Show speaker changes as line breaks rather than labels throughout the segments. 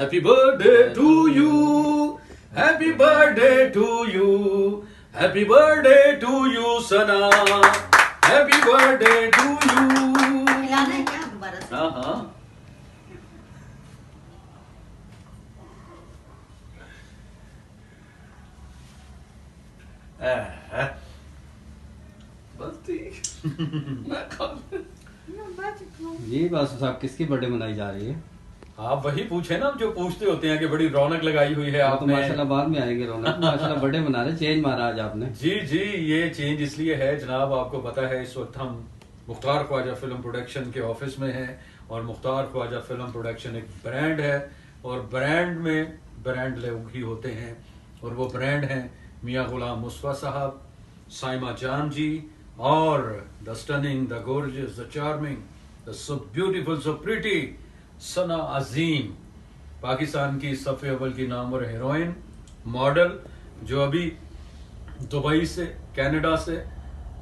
Happy birthday to you, happy birthday to you, happy birthday to you Sana, happy birthday to you.
खिलाना है क्या दोबारा से?
हाँ हाँ बस ठीक।
जी बासु साहब किसकी बर्थडे मनाई जा रही है?
आप वही पूछे ना जो पूछते होते हैं कि बड़ी रौनक लगाई हुई है
आप तो
आपने।
माशाल्लाह बाद में आएंगे रौनक, माशाल्लाह बर्थडे मना रहे, चेंज मारा आज आपने।
जी जी, ये चेंज इसलिए है जनाब, आपको पता है इस वक्त हम मुख्तार ख्वाजा फिल्म प्रोडक्शन के ऑफिस में हैं और मुख्तार ख्वाजा फिल्म प्रोडक्शन एक ब्रांड है और ब्रांड में ब्रांड लोग ही होते हैं और वो ब्रांड हैं मियां गुलाम मुस्तफा साहब, साइमा जान जी और the stunning, the gorgeous, the charming, the so beautiful, so pretty Sana Azeem, Pakistan की सफ़े अव्वल की नामवर हीरोइन मॉडल जो अभी दुबई से, कनाडा से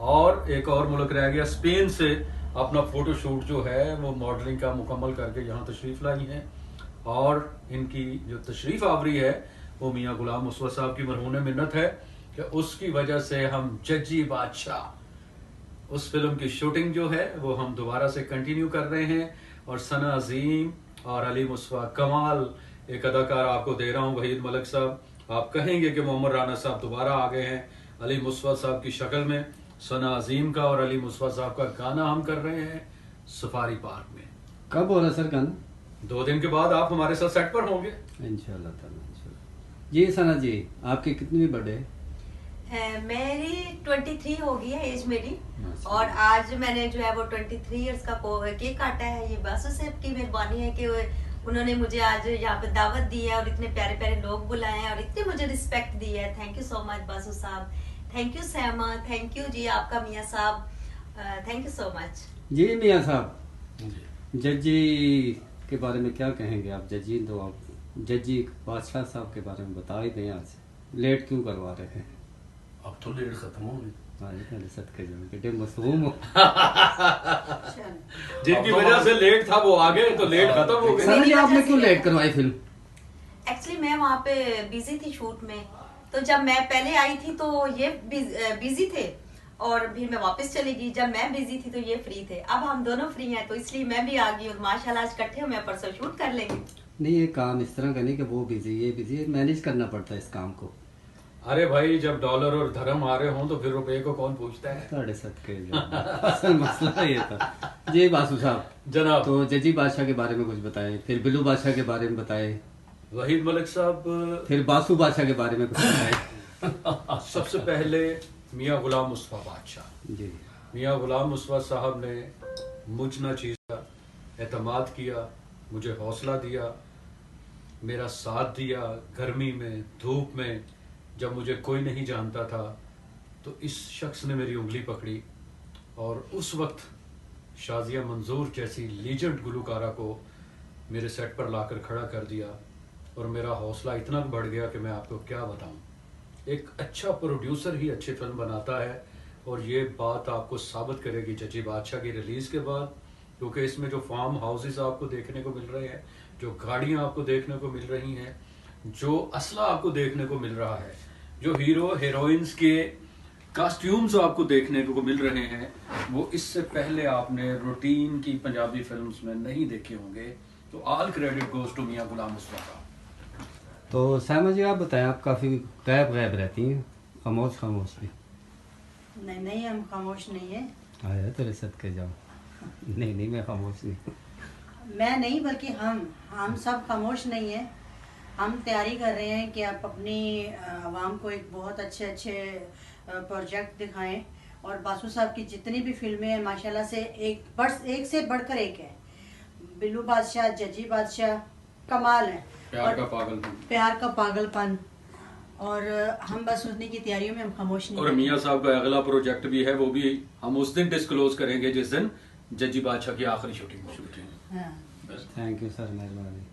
और एक और मुल्क रह गया स्पेन से अपना फोटोशूट जो है वो मॉडलिंग का मुकम्मल करके यहाँ तशरीफ लाई हैं। और इनकी जो तशरीफ आवरी है वो मियां गुलाम मुस्तफा साहब की मरहून मिन्नत है कि उसकी वजह से हम जज्जी बादशाह उस फिल्म की शूटिंग जो है वो हम दोबारा से कंटिन्यू कर रहे हैं और सना अजीम और अली मुस्तफा कमाल एक अदाकार आपको दे रहा हूँ वहीद मलिक साहब, आप कहेंगे कि मोहम्मद राना साहब दोबारा आ गए हैं अली मुस्तफा साहब की शक्ल में। सना अजीम का और अली मुस्तफा साहब का गाना हम कर रहे हैं सफारी पार्क में।
कब हो रहा सर गाना?
2 दिन के बाद आप हमारे साथ सेट पर होंगे
इंशाल्लाह ताला, इंशाल्लाह। जी सना जी, आपकी कितनी बर्थडे?
मेरी 23 हो गई है एज मेरी
माशाल्लाह।
और आज मैंने जो है वो 23 इयर्स का केक काटा है। ये बासु साहब की मेहरबानी है कि उन्होंने मुझे आज यहाँ पे दावत दी है और इतने प्यारे प्यारे लोग बुलाए हैं और इतनी मुझे रिस्पेक्ट दी है। Thank you so much Basu साहब, थैंक यू सैमा, थैंक यू जी आपका मियाँ साहब, थैंक यू सो मच।
जी मियाँ साहब, जज्जी के बारे में क्या कहेंगे आप? जज्जी तो आप जज्जी बादशाह साहब के बारे में बता ही दें, आज लेट क्यों करवा रहे हैं?
अब तो लेट खत्म हो गई।
सदके जाओ बेटे, मसरूम हो।
जिनकी वजह से लेट था वो आ गए तो लेट खत्म हो गए।
सना जी आपने क्यों लेट करवाई फिल्म?
एक्चुअली मैं वहाँ पे बिजी थी शूट में, तो जब मैं पहले आई थी तो ये बिजी थे और फिर मैं वापस चली गई। जब मैं बिजी थी तो ये फ्री थे, अब हम दोनों फ्री हैं तो इसलिए मैं भी आ गई और माशाल्लाह आज इकट्ठे मैं परसों शूट कर लेंगे।
नहीं, ये काम इस तरह का नहीं कि वो बिजी ये बिजी, मैनेज करना पड़ता है इस काम को।
अरे भाई, जब डॉलर और धर्म आ रहे हों तो फिर रुपए को कौन पूछता है?
साढ़े सदके जाओ। असल मसला ये था। जी बासु साहब
जनाब,
तो जजी बादशाह के बारे में कुछ बताएं, फिर बिल्लू बादशाह के बारे में बताएं,
वहीद मलिक साहब
फिर बासु बादशाह के बारे में कुछ बताएं।
सबसे पहले मियां गुलाम मुस्तफा बादशाह।
जी
मियां गुलाम मुस्तफा साहब ने मुझ न चीज का एतमाद किया, मुझे हौसला दिया, मेरा साथ दिया गर्मी में, धूप में, जब मुझे कोई नहीं जानता था तो इस शख्स ने मेरी उंगली पकड़ी और उस वक्त शाजिया मंजूर जैसी लीजेंड गुलकारा को मेरे सेट पर लाकर खड़ा कर दिया और मेरा हौसला इतना बढ़ गया कि मैं आपको क्या बताऊं। एक अच्छा प्रोड्यूसर ही अच्छी फिल्म बनाता है और ये बात आपको साबित करेगी जजी बादशाह की रिलीज के बाद, क्योंकि इसमें जो फार्म हाउसेस आपको देखने को मिल रहे हैं, जो गाड़ियां आपको देखने को मिल रही हैं, जो असला आपको देखने को मिल रहा है, जो हीरो हीरोइंस के कॉस्ट्यूम्स आपको देखने को मिल रहे हैं, वो इससे पहले आपने रूटीन की पंजाबी फिल्म्स में नहीं देखे होंगे। तो ऑल क्रेडिट गोज टू मियां गुलाम मुस्तफा।
तो सैमा जी आप बताएं, आप काफी गैब गैब रहती हैं, खामोश खामोश भी।
नहीं नहीं, हम खामोश नहीं है।
आया तेरे सदके जाओ। नहीं नहीं, मैं खामोश नहीं।
मैं नहीं बल्कि हम सब खामोश नहीं है। हम तैयारी कर रहे हैं कि आप अपनी आवाम को एक बहुत अच्छे प्रोजेक्ट दिखाएं और बासु साहब की जितनी भी फिल्में हैं माशाल्लाह से एक से बढ़कर एक है। बिल्लू बादशाह, जजी बादशाह कमाल है,
प्यार का पागलपन,
प्यार का पागलपन, और हम बस उतनी की तैयारियों में हम खामोश नहीं
और मियां साहब का अगला प्रोजेक्ट भी है, वो भी हम उस दिन डिस्क्लोज करेंगे जिस दिन जजी बादशाह की आखिरी शूटिंग।
हाँ।
थैंक यू सर, मेहरबानी।